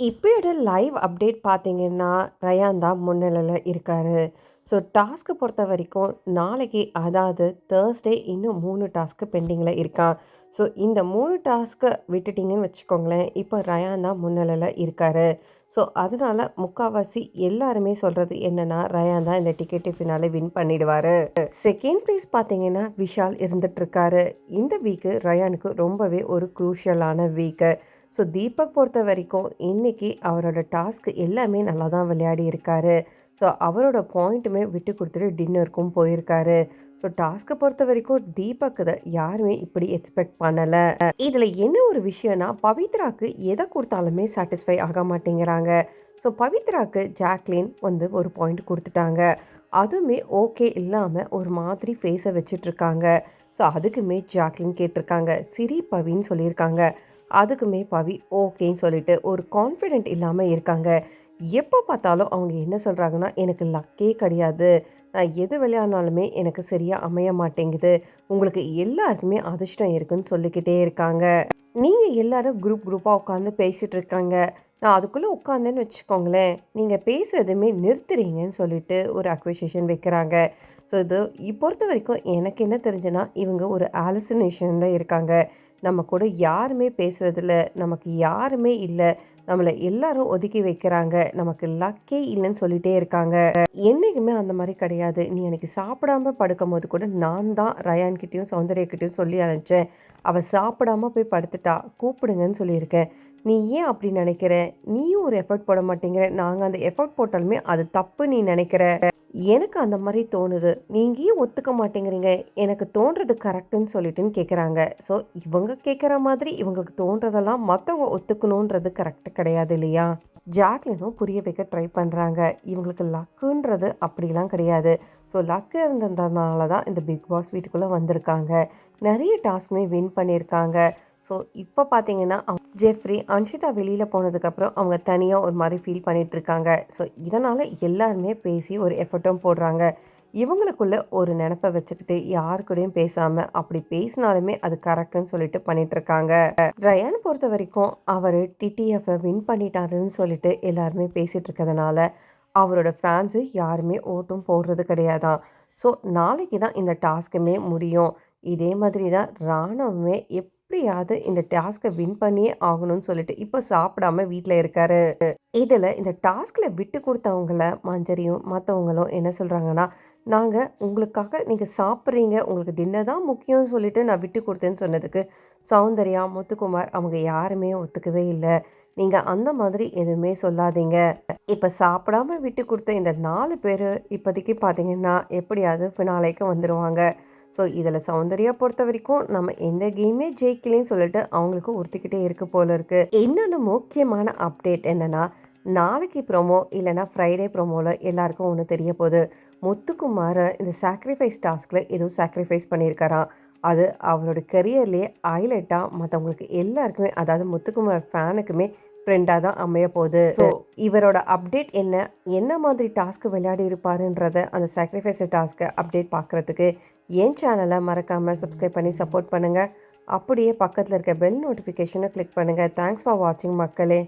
இப்போயோட live update பார்த்தீங்கன்னா, rayon தான் முன்னிலையில இருக்காரு. ஸோ டாஸ்க்க பொறுத்தவரைக்கும் நாளைக்கு அதாவது Thursday இன்னும் 3 டாஸ்க்கு பெண்டிங்கில இருக்காம். ஸோ இந்த 3 டாஸ்க்க விட்டுட்டீங்கன்னு வச்சுக்கோங்களேன், இப்போ ரயான் தான் முன்னிலையில இருக்காரு. ஸோ அதனால முக்காவாசி எல்லாருமே சொல்றது என்னன்னா, ரயான் தான் இந்த டிக்கெட் ஃபினாலே வின் பண்ணிடுவாரு. செகண்ட் பிளேஸ் பார்த்தீங்கன்னா, விஷால் இருந்துட்டுருக்காரு. இந்த வீக்கு ரயானுக்கு ரொம்பவே ஒரு க்ரூஷியலான வீக்கு. ஸோ தீபக் பொறுத்த வரைக்கும் இன்னைக்கு அவரோட டாஸ்க் எல்லாமே நல்லா தான் விளையாடி இருக்காரு. ஸோ அவரோட பாயிண்ட்டுமே விட்டு கொடுத்துட்டு டின்னருக்கும் போயிருக்காரு. ஸோ டாஸ்க்கை பொறுத்த வரைக்கும் தீபக் இதை யாருமே இப்படி எக்ஸ்பெக்ட் பண்ணலை. இதில் என்ன ஒரு விஷயம்னா பவித்ராக்கு எதை கொடுத்தாலுமே சாட்டிஸ்ஃபை ஆக மாட்டேங்கிறாங்க. ஸோ பவித்ராக்கு ஜாக்லின் வந்து ஒரு பாயிண்ட் கொடுத்துட்டாங்க. அதுவுமே ஓகே இல்லாமல் ஒரு மாதிரி ஃபேஸை வச்சிட்ருக்காங்க. ஸோ அதுக்குமே ஜாக்லின் கேட்டிருக்காங்க. சிரி பவின்னு சொல்லியிருக்காங்க. அதுக்குமே பவி ஓகேன்னு சொல்லிட்டு ஒரு கான்ஃபிடென்ட் இல்லாமல் இருக்காங்க. எப்போ பார்த்தாலும் அவங்க என்ன சொல்கிறாங்கன்னா, எனக்கு லக்கே கிடையாது, நான் எது விளையாடினாலுமே எனக்கு சரியாக அமைய மாட்டேங்குது, உங்களுக்கு எல்லாருக்குமே அதிர்ஷ்டம் இருக்குன்னு சொல்லிக்கிட்டே இருக்காங்க. நீங்கள் எல்லாரும் குரூப்பாக உட்காந்து பேசிகிட்டு இருக்காங்க, நான் அதுக்குள்ளே உட்காந்தேன்னு வச்சுக்கோங்களேன், நீங்கள் பேசுறதுமே நிறுத்துறீங்கன்னு சொல்லிட்டு ஒரு அக்யூசேஷன் வைக்கிறாங்க. ஸோ இது பொறுத்த வரைக்கும் எனக்கு என்ன தெரிஞ்சுன்னா, இவங்க ஒரு ஆலுசினேஷனில் இருக்காங்க. நம்ம கூட யாருமே பேசுறதில்ல, நமக்கு யாருமே இல்லை, நம்மளை எல்லாரும் ஒதுக்கி வைக்கிறாங்க, நமக்கு லக்கே இல்லைன்னு சொல்லிட்டே இருக்காங்க. என்றைக்குமே அந்த மாதிரி கிடையாது. நீ எனக்கு சாப்பிடாம படுக்கும்போது கூட நான் தான் ரயான்கிட்டேயும் சௌந்தர்யக்கிட்டேயும் சொல்லி அனுப்பிச்சேன். அவள் சாப்பிடாம போய் படுத்துட்டா, கூப்பிடுங்கன்னு சொல்லியிருக்கேன். நீ ஏன் அப்படி நினைக்கிற? நீயும் ஒரு எஃபர்ட் போட மாட்டேங்கிற, நாங்கள் அந்த எஃபர்ட் போட்டாலுமே அது தப்பு நீ நினைக்கிற. எனக்கு அந்த மாதிரி தோணுது, நீங்கள் ஏன் ஒத்துக்க மாட்டேங்கிறீங்க? எனக்கு தோன்றது கரெக்டுன்னு சொல்லிட்டுன்னு கேட்குறாங்க. ஸோ இவங்க கேட்குற மாதிரி இவங்களுக்கு தோன்றதெல்லாம் மற்றவங்க ஒத்துக்கணுன்றது கரெக்டு கிடையாது இல்லையா? ஜாக்லினும் புரிய வைக்க ட்ரை பண்ணுறாங்க. இவங்களுக்கு லக்குன்றது அப்படிலாம் கிடையாது. ஸோ லக்கு இருந்ததுனால தான் இந்த பிக் பாஸ் வீட்டுக்குள்ளே வந்திருக்காங்க. நிறைய டாஸ்க்குமே வின் பண்ணியிருக்காங்க. ஸோ இப்போ பார்த்தீங்கன்னா ஜெஃப்ரி அன்ஷிதா வெளியில் போனதுக்கப்புறம் அவங்க தனியாக ஒரு மாதிரி ஃபீல் பண்ணிகிட்ருக்காங்க. ஸோ இதனால் எல்லாருமே பேசி ஒரு எஃபர்ட்டும் போடுறாங்க. இவங்களுக்குள்ள ஒரு நினப்பை வச்சுக்கிட்டு யாரு கூடயும் பேசாமல் அப்படி பேசினாலுமே அது கரெக்டுன்னு சொல்லிட்டு பண்ணிகிட்ருக்காங்க. ரயான் பொறுத்த வரைக்கும் அவர் டிடிஎஃப்பை வின் பண்ணிட்டாருன்னு சொல்லிட்டு எல்லாருமே பேசிகிட்டு இருக்கிறதுனால அவரோட ஃபேன்ஸு யாருமே ஓட்டும் போடுறது கிடையாதான். ஸோ நாளைக்கு தான் இந்த டாஸ்க்குமே முடியும். இதே மாதிரி தான் ராணுவமே எப்படியாவது இந்த டாஸ்க்கை வின் பண்ணியே ஆகணும்னு சொல்லிட்டு இப்போ சாப்பிடாம வீட்டில் இருக்காரு. இதில் இந்த டாஸ்கில் விட்டு கொடுத்தவங்கள மஞ்சரியும் மற்றவங்களும் என்ன சொல்கிறாங்கன்னா, நாங்கள் உங்களுக்காக நீங்கள் சாப்பிட்றீங்க, உங்களுக்கு டின்னர் தான் முக்கியம்னு சொல்லிட்டு நான் விட்டு கொடுத்தேன்னு சொன்னதுக்கு சௌந்தர்யா, முத்துக்குமார் அவங்க யாருமே ஒத்துக்கவே இல்லை. நீங்கள் அந்த மாதிரி எதுவுமே சொல்லாதீங்க. இப்போ சாப்பிடாம விட்டு கொடுத்த இந்த 4 பேர் இப்போதைக்கு பார்த்தீங்கன்னா எப்படியாவது ஃபினாலேக்கு வந்துடுவாங்க. ஸோ இதில் சௌந்தர்யா பொறுத்த வரைக்கும் நம்ம எந்த கேமே ஜெயிக்கலன்னு சொல்லிட்டு அவங்களுக்கு உறுத்திக்கிட்டே இருக்கு போல இருக்கு. இன்னொன்று முக்கியமான அப்டேட் என்னன்னா, நாளைக்கு ப்ரோமோ இல்லைனா ஃப்ரைடே ப்ரோமோவில் எல்லாருக்கும் ஒன்று தெரிய போகுது. முத்துக்குமாரை இந்த சாக்ரிஃபைஸ் டாஸ்கில் ஏதோ சாக்ரிஃபைஸ் பண்ணியிருக்காராம். அது அவரோட கெரியர்லேயே ஹைலைட்டாக மற்றவங்களுக்கு எல்லாருக்குமே, அதாவது முத்துக்குமார் ஃபேனுக்குமே ஃப்ரெண்டாக தான் அமைய போகுது. ஸோ இவரோட அப்டேட் என்ன, என்ன மாதிரி டாஸ்க்கு விளையாடி இருப்பாருன்றத அந்த சாக்ரிஃபைஸ் டாஸ்க்கை அப்டேட் பார்க்குறதுக்கு என் சேனலை மறக்காமல் சப்ஸ்கிரைப் பண்ணி சப்போர்ட் பண்ணுங்கள். அப்படியே பக்கத்தில் இருக்க பெல் நோட்டிஃபிகேஷனை கிளிக் பண்ணுங்கள். தேங்க்ஸ் ஃபார் வாட்சிங் மக்களே.